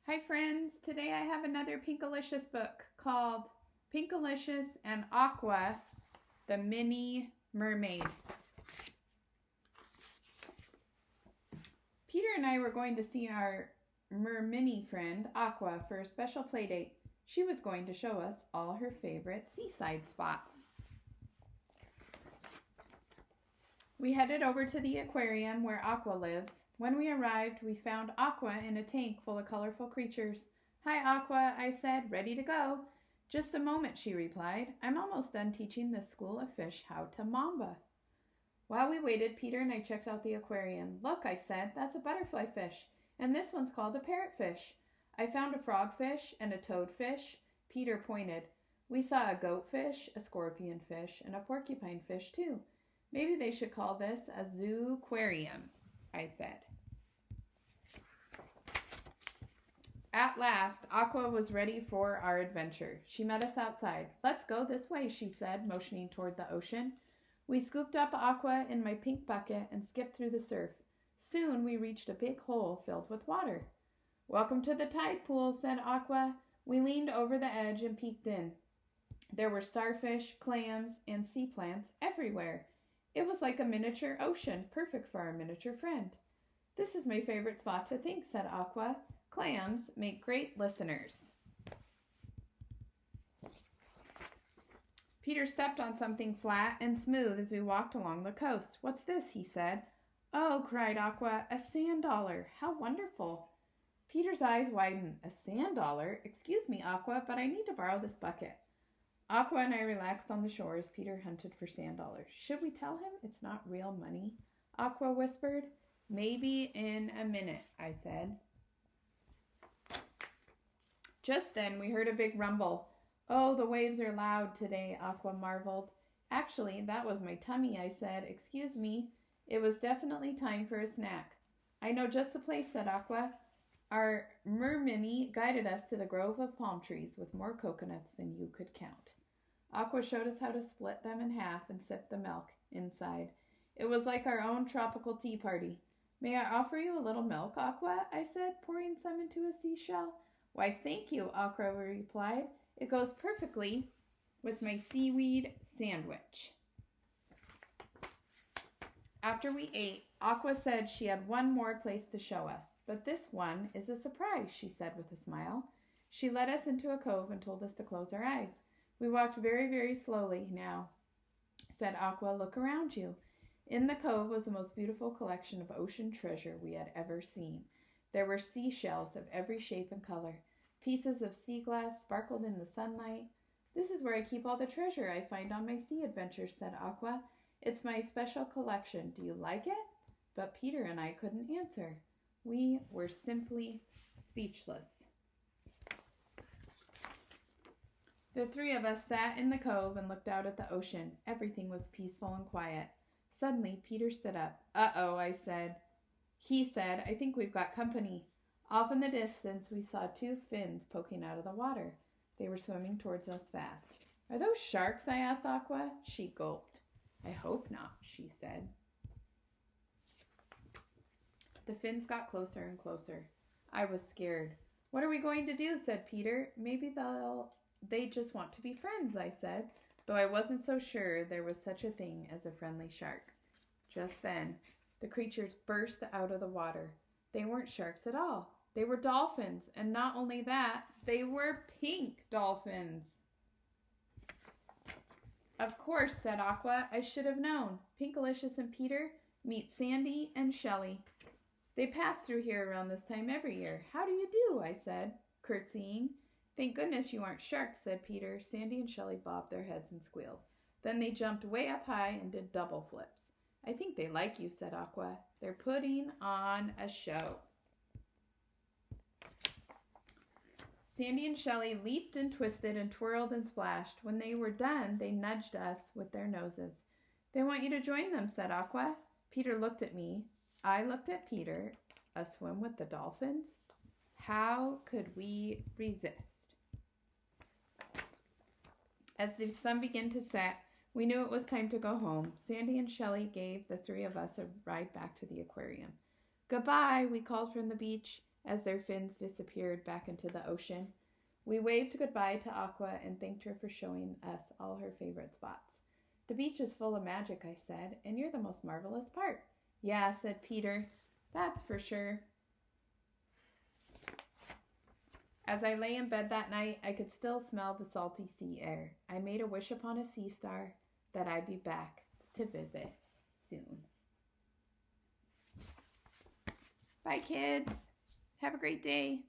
Hi friends, today I have another Pinkalicious book called Pinkalicious and Aqua, the Mini-Mermaid. Peter and I were going to see our mermini friend Aqua for a special play date. She was going to show us all her favorite seaside spots. We headed over to the aquarium where Aqua lives. When we arrived, we found Aqua in a tank full of colorful creatures. "Hi, Aqua," I said, "ready to go." "Just a moment," she replied. "I'm almost done teaching this school of fish how to mamba." While we waited, Peter and I checked out the aquarium. "Look," I said, "that's a butterfly fish, and this one's called a parrotfish." I found a frogfish and a toadfish. Peter pointed. We saw a goatfish, a scorpion fish, and a porcupine fish, too. "Maybe they should call this a zoo-aquarium," I said. At last, Aqua was ready for our adventure. She met us outside. "Let's go this way," she said, motioning toward the ocean. We scooped up Aqua in my pink bucket and skipped through the surf. Soon we reached a big hole filled with water. "Welcome to the tide pool," said Aqua. We leaned over the edge and peeked in. There were starfish, clams, and sea plants everywhere. It was like a miniature ocean, perfect for our miniature friend. "This is my favorite spot to think," said Aqua. "Clams make great listeners." Peter stepped on something flat and smooth as we walked along the coast. "What's this?" he said. "Oh," cried Aqua, "a sand dollar. How wonderful." Peter's eyes widened. "A sand dollar? Excuse me, Aqua, but I need to borrow this bucket." Aqua and I relaxed on the shore as Peter hunted for sand dollars. "Should we tell him it's not real money?" Aqua whispered. "Maybe in a minute," I said. Just then we heard a big rumble. "Oh, the waves are loud today," Aqua marveled. "Actually, that was my tummy," I said. "Excuse me." It was definitely time for a snack. "I know just the place," said Aqua. Our mermini guided us to the grove of palm trees with more coconuts than you could count. Aqua showed us how to split them in half and sip the milk inside. It was like our own tropical tea party. "May I offer you a little milk, Aqua?" I said, pouring some into a seashell. "Why, thank you," Aqua replied. "It goes perfectly with my seaweed sandwich." After we ate, Aqua said she had one more place to show us. "But this one is a surprise," she said with a smile. She led us into a cove and told us to close our eyes. We walked very, very slowly. "Now," said Aqua, "look around you." In the cove was the most beautiful collection of ocean treasure we had ever seen. There were seashells of every shape and color. Pieces of sea glass sparkled in the sunlight. "This is where I keep all the treasure I find on my sea adventures," said Aqua. "It's my special collection. Do you like it?" But Peter and I couldn't answer. We were simply speechless. The three of us sat in the cove and looked out at the ocean. Everything was peaceful and quiet. Suddenly, Peter stood up. "Uh-oh," He said, "I think we've got company." Off in the distance, we saw two fins poking out of the water. They were swimming towards us fast. "Are those sharks?" I asked Aqua. She gulped. "I hope not," she said. The fins got closer and closer. I was scared. "What are we going to do?" said Peter. "Maybe they just want to be friends," I said, though I wasn't so sure there was such a thing as a friendly shark. Just then, the creatures burst out of the water. They weren't sharks at all. They were dolphins, and not only that, they were pink dolphins. "Of course," said Aqua. "I should have known. Pinkalicious and Peter, meet Sandy and Shelley. They pass through here around this time every year." "How do you do?" I said, curtsying. "Thank goodness you aren't sharks," said Peter. Sandy and Shelley bobbed their heads and squealed. Then they jumped way up high and did double flips. "I think they like you," said Aqua. "They're putting on a show." Sandy and Shelley leaped and twisted and twirled and splashed. When they were done, they nudged us with their noses. "They want you to join them," said Aqua. Peter looked at me. I looked at Peter. A swim with the dolphins? How could we resist? As the sun began to set, we knew it was time to go home. Sandy and Shelley gave the three of us a ride back to the aquarium. "Goodbye," we called from the beach. as their fins disappeared back into the ocean. We waved goodbye to Aqua and thanked her for showing us all her favorite spots. The beach is full of magic, I said, and you're the most marvelous part. Yeah, said Peter. That's for sure. As I lay in bed that night, I could still smell the salty sea air. I made a wish upon a sea star that I'd be back to visit soon. Bye, kids. Have a great day.